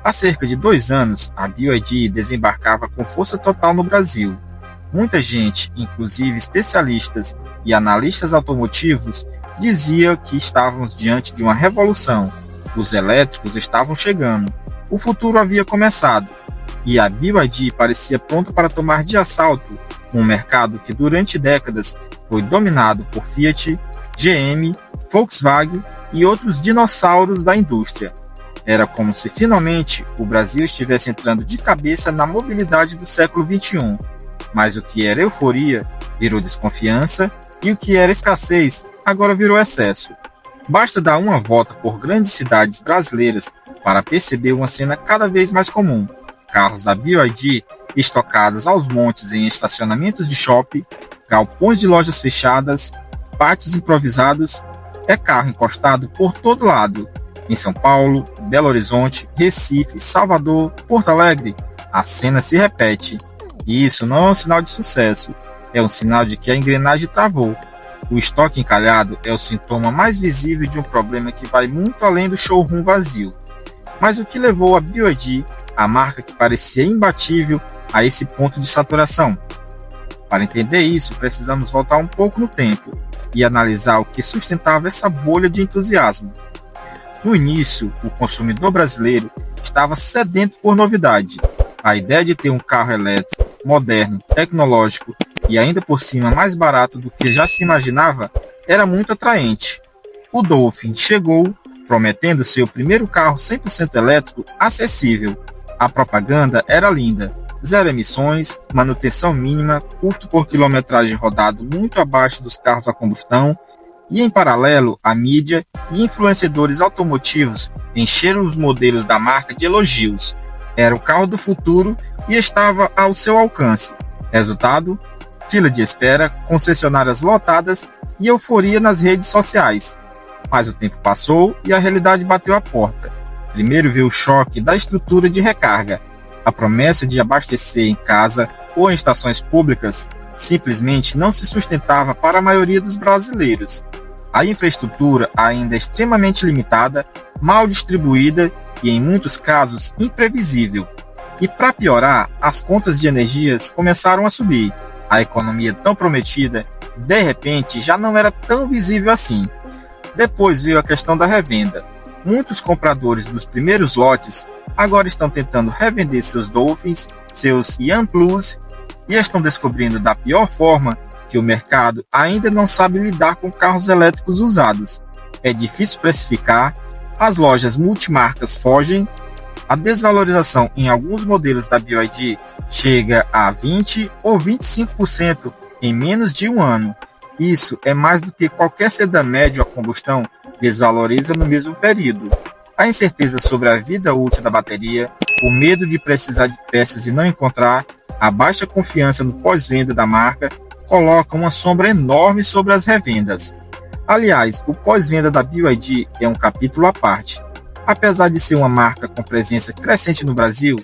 Há cerca de 2 anos, a BYD desembarcava com força total no Brasil. Muita gente, inclusive especialistas e analistas automotivos, dizia que estávamos diante de uma revolução. Os elétricos estavam chegando. O futuro havia começado. E a BYD parecia pronta para tomar de assalto um mercado que durante décadas foi dominado por Fiat, GM, Volkswagen e outros dinossauros da indústria. Era como se finalmente o Brasil estivesse entrando de cabeça na mobilidade do século XXI. Mas o que era euforia virou desconfiança e o que era escassez agora virou excesso. Basta dar uma volta por grandes cidades brasileiras para perceber uma cena cada vez mais comum. Carros da BYD estocados aos montes em estacionamentos de shopping, galpões de lojas fechadas, pátios improvisados, é carro encostado por todo lado. Em São Paulo, Belo Horizonte, Recife, Salvador, Porto Alegre, a cena se repete. E isso não é um sinal de sucesso, é um sinal de que a engrenagem travou. O estoque encalhado é o sintoma mais visível de um problema que vai muito além do showroom vazio. Mas o que levou a BYD, a marca que parecia imbatível, a esse ponto de saturação? Para entender isso, precisamos voltar um pouco no tempo e analisar o que sustentava essa bolha de entusiasmo. No início, o consumidor brasileiro estava sedento por novidade. A ideia de ter um carro elétrico, moderno, tecnológico e ainda por cima mais barato do que já se imaginava era muito atraente. O Dolphin chegou, prometendo ser o primeiro carro 100% elétrico acessível. A propaganda era linda. 0 emissões, manutenção mínima, custo por quilometragem rodado muito abaixo dos carros a combustão, e em paralelo, a mídia e influenciadores automotivos encheram os modelos da marca de elogios. Era o carro do futuro e estava ao seu alcance. Resultado? Fila de espera, concessionárias lotadas e euforia nas redes sociais. Mas o tempo passou e a realidade bateu à porta. Primeiro veio o choque da estrutura de recarga. A promessa de abastecer em casa ou em estações públicas simplesmente não se sustentava para a maioria dos brasileiros. A infraestrutura ainda é extremamente limitada, mal distribuída e, em muitos casos, imprevisível. E para piorar, as contas de energias começaram a subir. A economia tão prometida, de repente, já não era tão visível assim. Depois veio a questão da revenda. Muitos compradores dos primeiros lotes agora estão tentando revender seus Dolphins, seus Yan Plus, e estão descobrindo da pior forma que o mercado ainda não sabe lidar com carros elétricos usados. É difícil precificar, as lojas multimarcas fogem, a desvalorização em alguns modelos da BYD chega a 20% ou 25% em menos de um ano. Isso é mais do que qualquer sedã médio a combustão desvaloriza no mesmo período. A incerteza sobre a vida útil da bateria, o medo de precisar de peças e não encontrar, a baixa confiança no pós-venda da marca colocam uma sombra enorme sobre as revendas. Aliás, o pós-venda da BYD é um capítulo à parte. Apesar de ser uma marca com presença crescente no Brasil,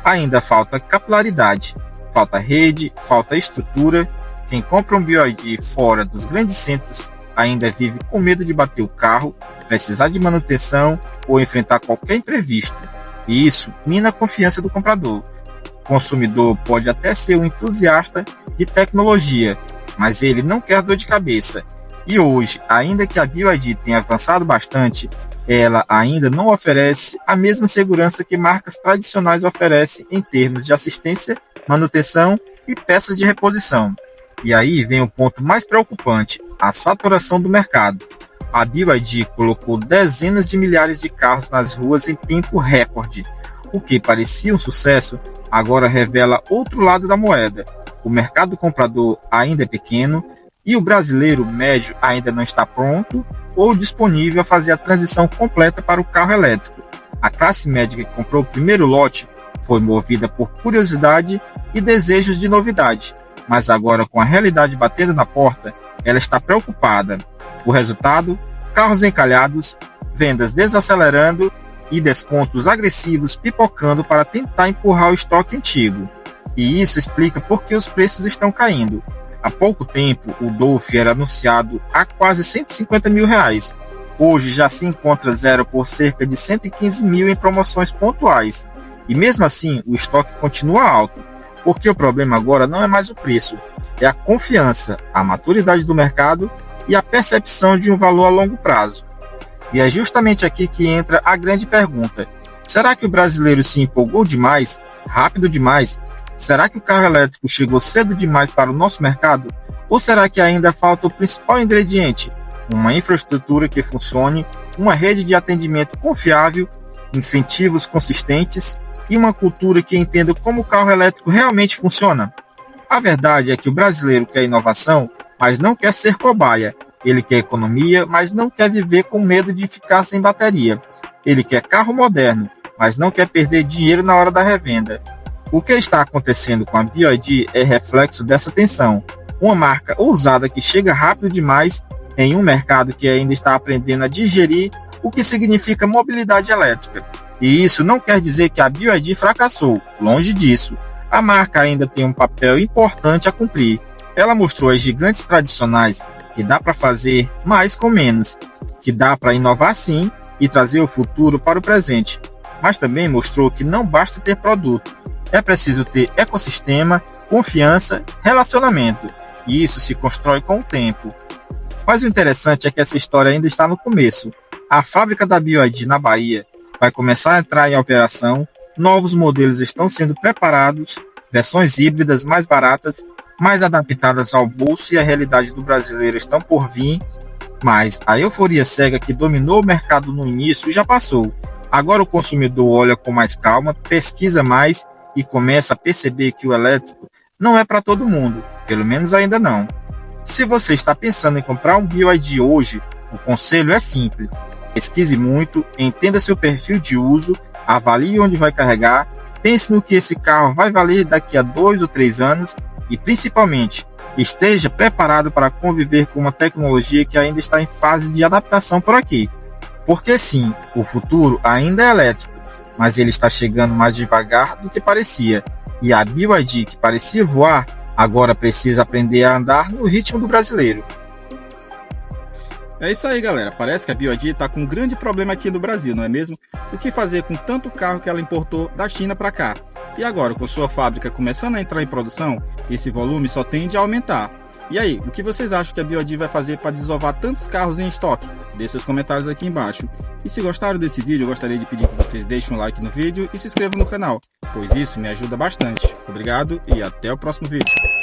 ainda falta capilaridade, falta rede, falta estrutura. Quem compra um BYD fora dos grandes centros ainda vive com medo de bater o carro, precisar de manutenção ou enfrentar qualquer imprevisto. E isso mina a confiança do comprador. O consumidor pode até ser um entusiasta de tecnologia, mas ele não quer dor de cabeça. E hoje, ainda que a BYD tenha avançado bastante, ela ainda não oferece a mesma segurança que marcas tradicionais oferecem em termos de assistência, manutenção e peças de reposição. E aí vem o ponto mais preocupante, a saturação do mercado. A BYD colocou dezenas de milhares de carros nas ruas em tempo recorde. O que parecia um sucesso, agora revela outro lado da moeda. O mercado comprador ainda é pequeno e o brasileiro médio ainda não está pronto ou disponível a fazer a transição completa para o carro elétrico. A classe média que comprou o primeiro lote foi movida por curiosidade e desejos de novidade, mas agora com a realidade batendo na porta, ela está preocupada. O resultado? Carros encalhados, vendas desacelerando e descontos agressivos pipocando para tentar empurrar o estoque antigo. E isso explica por que os preços estão caindo. Há pouco tempo, o Dolphin era anunciado a quase R$ 150 mil. Hoje já se encontra zero por cerca de 115 mil em promoções pontuais. E mesmo assim, o estoque continua alto, porque o problema agora não é mais o preço, é a confiança, a maturidade do mercado e a percepção de um valor a longo prazo. E é justamente aqui que entra a grande pergunta: será que o brasileiro se empolgou demais, rápido demais? Será que o carro elétrico chegou cedo demais para o nosso mercado? Ou será que ainda falta o principal ingrediente? Uma infraestrutura que funcione, uma rede de atendimento confiável, incentivos consistentes e uma cultura que entenda como o carro elétrico realmente funciona? A verdade é que o brasileiro quer inovação, mas não quer ser cobaia. Ele quer economia, mas não quer viver com medo de ficar sem bateria. Ele quer carro moderno, mas não quer perder dinheiro na hora da revenda. O que está acontecendo com a BYD é reflexo dessa tensão. Uma marca ousada que chega rápido demais em um mercado que ainda está aprendendo a digerir o que significa mobilidade elétrica. E isso não quer dizer que a BYD fracassou, longe disso. A marca ainda tem um papel importante a cumprir. Ela mostrou às gigantes tradicionais que dá para fazer mais com menos, que dá para inovar sim e trazer o futuro para o presente. Mas também mostrou que não basta ter produto, é preciso ter ecossistema, confiança, relacionamento. E isso se constrói com o tempo. Mas o interessante é que essa história ainda está no começo. A fábrica da BYD na Bahia vai começar a entrar em operação, novos modelos estão sendo preparados, versões híbridas mais baratas, mais adaptadas ao bolso e à realidade do brasileiro estão por vir, mas a euforia cega que dominou o mercado no início já passou. Agora o consumidor olha com mais calma, pesquisa mais e começa a perceber que o elétrico não é para todo mundo, pelo menos ainda não. Se você está pensando em comprar um BYD hoje, o conselho é simples. Pesquise muito, entenda seu perfil de uso, avalie onde vai carregar, pense no que esse carro vai valer daqui a 2 ou 3 anos e, principalmente, esteja preparado para conviver com uma tecnologia que ainda está em fase de adaptação por aqui. Porque sim, o futuro ainda é elétrico, mas ele está chegando mais devagar do que parecia. E a BYD, que parecia voar, agora precisa aprender a andar no ritmo do brasileiro. É isso aí, galera. Parece que a BYD está com um grande problema aqui no Brasil, não é mesmo? O que fazer com tanto carro que ela importou da China para cá? E agora, com sua fábrica começando a entrar em produção, esse volume só tende a aumentar. E aí, o que vocês acham que a BYD vai fazer para desovar tantos carros em estoque? Deixe seus comentários aqui embaixo. E se gostaram desse vídeo, eu gostaria de pedir que vocês deixem um like no vídeo e se inscrevam no canal, pois isso me ajuda bastante. Obrigado e até o próximo vídeo.